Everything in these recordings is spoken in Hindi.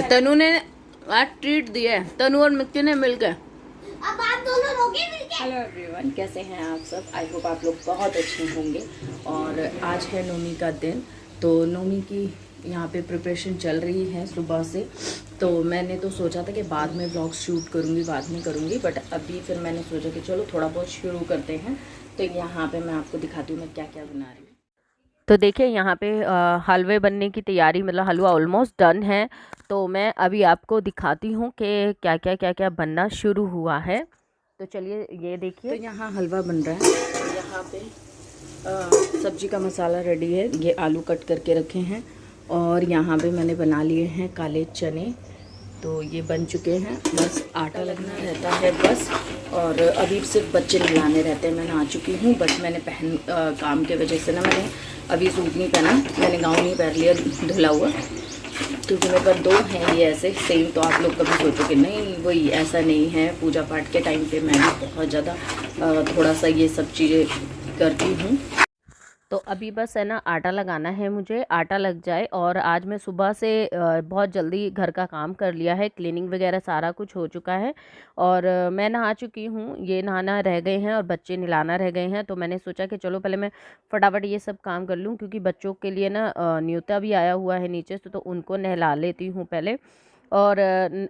तनु ने आज ट्रीट दिया है, तनु और मिक्की ने मिलकर। अब आप दोनों रोगे मिलके। हेलो एवरीवन, कैसे हैं आप सब? आई होप आप लोग बहुत अच्छे होंगे। और आज है नौमी का दिन, तो नौमी की यहाँ पे प्रिपरेशन चल रही है सुबह से। तो मैंने तो सोचा था कि बाद में व्लॉग शूट करूँगी, बाद में करूँगी, बट अभी फिर मैंने सोचा कि चलो थोड़ा बहुत शुरू करते हैं। तो यहाँ पे मैं आपको दिखाती हूँ मैं क्या क्या बना रही हूँ। तो देखिए यहाँ पे हलवे बनने की तैयारी, मतलब हलवा ऑलमोस्ट डन है। तो मैं अभी आपको दिखाती हूँ कि क्या क्या बनना शुरू हुआ है। तो चलिए ये देखिए, तो यहाँ हलवा बन रहा है। यहाँ पे सब्जी का मसाला रेडी है, ये आलू कट करके रखे हैं। और यहाँ पे मैंने बना लिए हैं काले चने, तो ये बन चुके हैं। बस आटा लगना रहता है बस। और अभी सिर्फ बच्चे नहलाने रहते हैं। मैं नहा चुकी हूँ, बस मैंने काम के वजह से ना मैंने अभी सूट नहीं पहना, मैंने गाउन ही पहन लिया धुला हुआ, क्योंकि मेरे पास दो हैं ये ऐसे सेम। तो आप लोग कभी सोचो कि नहीं वही ऐसा नहीं है। पूजा पाठ के टाइम पे मैं भी बहुत ज़्यादा थोड़ा सा ये सब चीज़ें करती हूँ। तो अभी बस है ना आटा लगाना है मुझे, आटा लग जाए। और आज मैं सुबह से बहुत जल्दी घर का काम कर लिया है, क्लीनिंग वगैरह सारा कुछ हो चुका है। और मैं नहा चुकी हूँ, ये नहाना रह गए हैं और बच्चे नहलाना रह गए हैं। तो मैंने सोचा कि चलो पहले मैं फटाफट ये सब काम कर लूँ, क्योंकि बच्चों के लिए ना न्योता भी आया हुआ है नीचे से, तो उनको नहला लेती हूँ पहले। और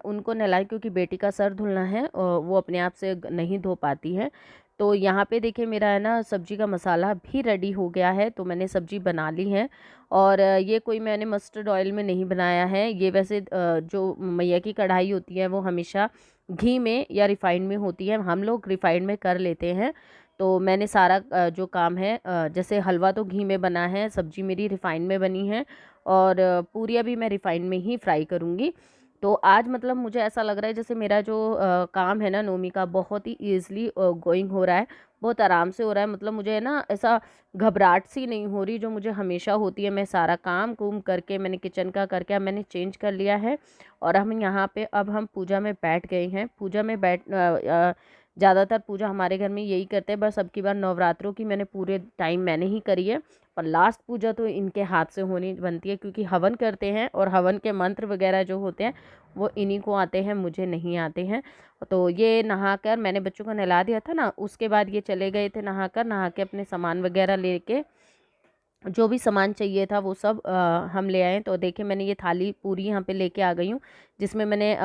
उनको नहलाई, क्योंकि बेटी का सर धुलना है और वो अपने आप से नहीं धो पाती है। तो यहाँ पे देखिए मेरा है ना सब्जी का मसाला भी रेडी हो गया है, तो मैंने सब्जी बना ली है। और ये कोई मैंने मस्टर्ड ऑयल में नहीं बनाया है, ये वैसे जो मैया की कढ़ाई होती है वो हमेशा घी में या रिफाइंड में होती है, हम लोग रिफाइंड में कर लेते हैं। तो मैंने सारा जो काम है, जैसे हलवा तो घी में बना है, सब्जी मेरी रिफाइंड में बनी है, और पूरियाँ भी मैं रिफाइंड में ही फ्राई करूँगी। तो आज मतलब मुझे ऐसा लग रहा है जैसे मेरा जो काम है ना नौमी का, बहुत ही ईज़िली गोइंग हो रहा है, बहुत आराम से हो रहा है। मतलब मुझे है ना ऐसा घबराहट सी नहीं हो रही जो मुझे हमेशा होती है। मैं सारा काम कुम करके, मैंने किचन का करके अब मैंने चेंज कर लिया है। और हम यहाँ पे अब हम पूजा में बैठ गए हैं। पूजा में ज़्यादातर पूजा हमारे घर में यही करते हैं, बस अब की बार नवरात्रों की मैंने पूरे टाइम मैंने ही करी है। और लास्ट पूजा तो इनके हाथ से होनी बनती है, क्योंकि हवन करते हैं और हवन के मंत्र वगैरह जो होते हैं वो इन्हीं को आते हैं, मुझे नहीं आते हैं। तो ये नहाकर मैंने बच्चों को नहला दिया था ना, उसके बाद ये चले गए थे नहा के अपने सामान वगैरह लेके, जो भी सामान चाहिए था वो सब हम ले आए। तो देखिए मैंने ये थाली पूरी यहाँ पे लेके आ गई हूँ, जिसमें मैंने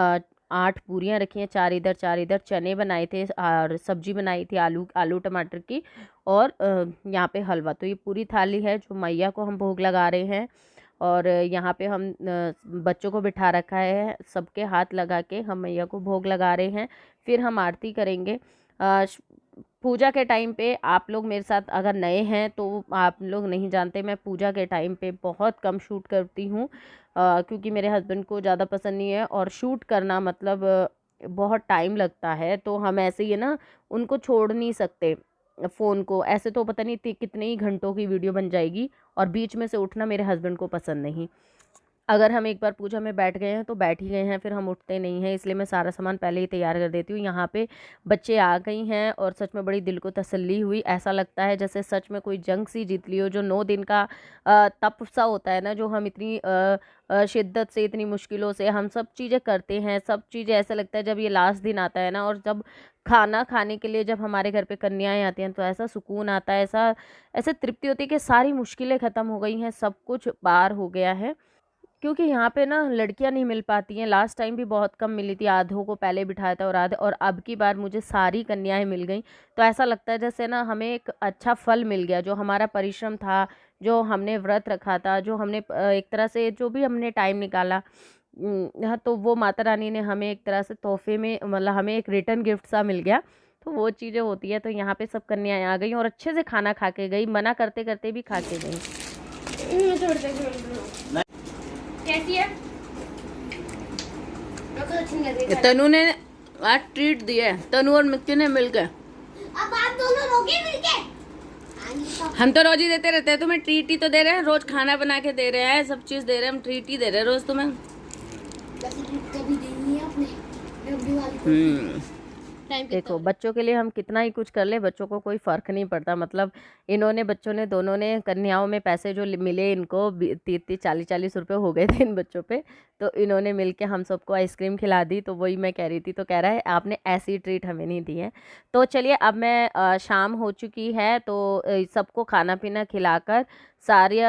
8 पूरियाँ रखी हैं, 4 इधर 4 इधर। चने बनाए थे और सब्जी बनाई थी आलू टमाटर की, और यहाँ पे हलवा। तो ये पूरी थाली है जो मैया को हम भोग लगा रहे हैं। और यहाँ पे हम बच्चों को बिठा रखा है, सबके हाथ लगा के हम मैया को भोग लगा रहे हैं। फिर हम आरती करेंगे। पूजा के टाइम पे आप लोग मेरे साथ अगर नए हैं तो आप लोग नहीं जानते, मैं पूजा के टाइम पे बहुत कम शूट करती हूँ, क्योंकि मेरे हस्बैंड को ज़्यादा पसंद नहीं है। और शूट करना मतलब बहुत टाइम लगता है, तो हम ऐसे ही ना उनको छोड़ नहीं सकते फ़ोन को। ऐसे तो पता नहीं कितने ही घंटों की वीडियो बन जाएगी, और बीच में से उठना मेरे हस्बैंड को पसंद नहीं। अगर हम एक बार पूजा में बैठ गए हैं तो बैठ ही गए हैं, फिर हम उठते नहीं हैं। इसलिए मैं सारा सामान पहले ही तैयार कर देती हूँ। यहाँ पे बच्चे आ गई हैं और सच में बड़ी दिल को तसल्ली हुई। ऐसा लगता है जैसे सच में कोई जंग सी जीत ली हो। जो 9 दिन का तप सा होता है ना, जो हम इतनी शिद्दत से, इतनी मुश्किलों से हम सब चीज़ें करते हैं, सब चीज़ें ऐसा लगता है जब ये लास्ट दिन आता है ना, और जब खाना खाने के लिए जब हमारे घर पे कन्याएं आती हैं, तो ऐसा सुकून आता है, ऐसे तृप्ति होती है कि सारी मुश्किलें ख़त्म हो गई हैं, सब कुछ पार हो गया है। क्योंकि यहाँ पे ना लड़कियाँ नहीं मिल पाती हैं। लास्ट टाइम भी बहुत कम मिली थी, आधों को पहले बिठाया था और अब की बार मुझे सारी कन्याएं मिल गई। तो ऐसा लगता है जैसे ना हमें एक अच्छा फल मिल गया, जो हमारा परिश्रम था, जो हमने व्रत रखा था, जो हमने एक तरह से जो भी हमने टाइम निकाला, हाँ, तो वो माता रानी ने हमें एक तरह से तोहफे में, मतलब हमें एक रिटर्न गिफ्ट सा मिल गया। तो वो चीज़ें होती है। तो यहाँ पे सब कन्याएं आ गई और अच्छे से खाना खा के गई, मना करते करते भी खा के गई। कैसी है? आपको अच्छी नहीं लग रही? तनु ने आज ट्रीट दिया है, तनु और मिक्की ने मिलकर। अब आप दोनों रोगे मिलके। हम तो रोज ही देते रहते हैं, तुम्हें ट्रीट ही तो दे रहे हैं, रोज खाना बना के दे रहे हैं, सब चीज दे रहे हैं, हम ट्रीट ही दे रहे हैं रोज तुम्हें। कभी देनी है आपने देखो बच्चों के लिए हम कितना ही कुछ कर ले, बच्चों को कोई फ़र्क नहीं पड़ता। मतलब बच्चों ने दोनों ने कन्याओं में पैसे जो मिले इनको 30-40 रुपए हो गए थे इन बच्चों पे। तो इन्होंने मिलके हम सबको आइसक्रीम खिला दी। तो वही मैं कह रही थी, तो कह रहा है आपने ऐसी ट्रीट हमें नहीं दी है। तो चलिए अब मैं शाम हो चुकी है, तो सबको खाना पीना खिलाकर सारे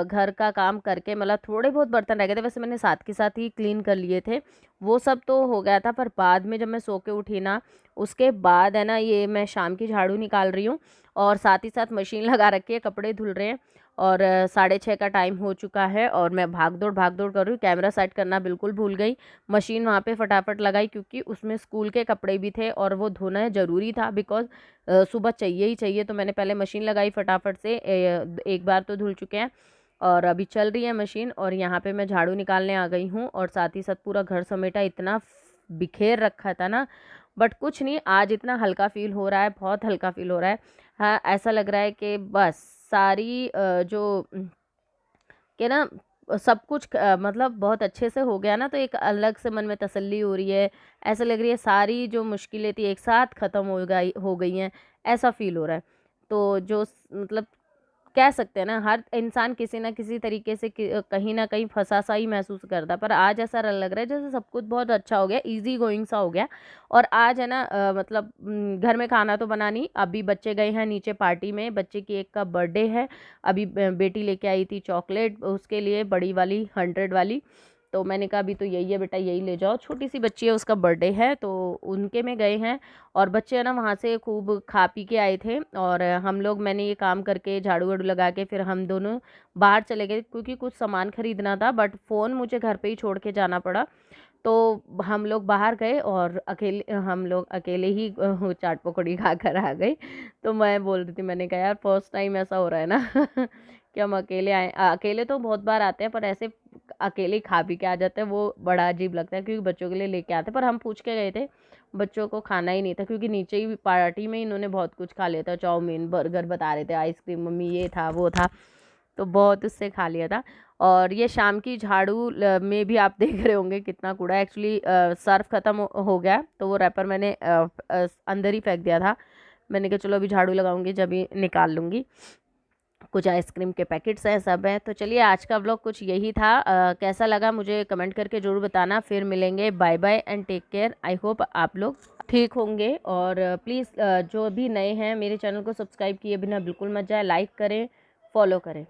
घर का काम करके, मतलब थोड़े बहुत बर्तन रह गए थे, वैसे मैंने साथ के साथ ही क्लीन कर लिए थे, वो सब तो हो गया था। पर बाद में जब मैं सो के उठी ना, उसके बाद है ना, ये मैं शाम की झाड़ू निकाल रही हूँ और साथ ही साथ मशीन लगा रखी है, कपड़े धुल रहे हैं। और 6:30 का टाइम हो चुका है और मैं भाग दौड़ कर रही हूँ। कैमरा सेट करना बिल्कुल भूल गई। मशीन वहाँ पे फटाफट लगाई क्योंकि उसमें स्कूल के कपड़े भी थे और वो धोना ज़रूरी था, बिकॉज सुबह चाहिए ही चाहिए। तो मैंने पहले मशीन लगाई फटाफट से, एक बार तो धुल चुके हैं और अभी चल रही है मशीन। और यहाँ पे मैं झाड़ू निकालने आ गई हूँ और साथ ही साथ पूरा घर समेटा, इतना बिखेर रखा था ना। बट कुछ नहीं, आज इतना हल्का फील हो रहा है, बहुत हल्का फील हो रहा है। हाँ, ऐसा लग रहा है कि बस सारी जो कि ना सब कुछ मतलब बहुत अच्छे से हो गया ना, तो एक अलग से मन में तसल्ली हो रही है। ऐसा लग रही है सारी जो मुश्किलें थी एक साथ ख़त्म हो गई हैं, ऐसा फील हो रहा है। तो जो मतलब कह सकते हैं ना, हर इंसान किसी ना किसी तरीके से कहीं ना कहीं फंसा सा ही महसूस करता है। पर आज ऐसा लग रहा है जैसे सब कुछ बहुत अच्छा हो गया, इजी गोइंग सा हो गया। और आज है ना मतलब घर में खाना तो बना नहीं, अभी बच्चे गए हैं नीचे पार्टी में, बच्चे की एक का बर्थडे है। अभी बेटी लेके आई थी चॉकलेट उसके लिए, बड़ी वाली 100 वाली। तो मैंने कहा अभी तो यही है बेटा, यही ले जाओ, छोटी सी बच्ची है, उसका बर्थडे है, तो उनके में गए हैं। और बच्चे है ना वहाँ से खूब खा पी के आए थे और हम लोग, मैंने ये काम करके झाड़ू वाड़ू लगा के फिर हम दोनों बाहर चले गए क्योंकि कुछ सामान खरीदना था, बट फ़ोन मुझे घर पे ही छोड़ के जाना पड़ा। तो हम लोग बाहर गए और हम लोग अकेले ही चाट पकौड़ी खा कर आ गए। तो मैं बोल रही थी, मैंने कहा यार फर्स्ट टाइम ऐसा हो रहा है ना कि हम अकेले आए, अकेले तो बहुत बार आते हैं पर ऐसे अकेले खा पी के आ जाते हैं, वो बड़ा अजीब लगता है क्योंकि बच्चों के लिए लेके आते हैं। पर हम पूछ के गए थे, बच्चों को खाना ही नहीं था क्योंकि नीचे ही पार्टी में इन्होंने बहुत कुछ खा लिया था, चाउमीन बर्गर बता रहे थे, आइसक्रीम, मम्मी ये था वो था, तो बहुत उससे खा लिया था। और ये शाम की झाड़ू में भी आप देख रहे होंगे कितना कूड़ा, एक्चुअली सर्फ ख़त्म हो गया तो वो रैपर मैंने अंदर ही फेंक दिया था। मैंने कहा चलो अभी झाड़ू लगाऊंगी जब ही निकाल लूँगी। कुछ आइसक्रीम के पैकेट्स हैं, सब है। तो चलिए आज का व्लॉग कुछ यही था। कैसा लगा मुझे कमेंट करके ज़रूर बताना। फिर मिलेंगे, bye bye and take care. I hope आप लोग ठीक होंगे। और प्लीज़ जो भी नए हैं मेरे चैनल को सब्सक्राइब किए बिना बिल्कुल मत जाए, लाइक करें, फॉलो करें।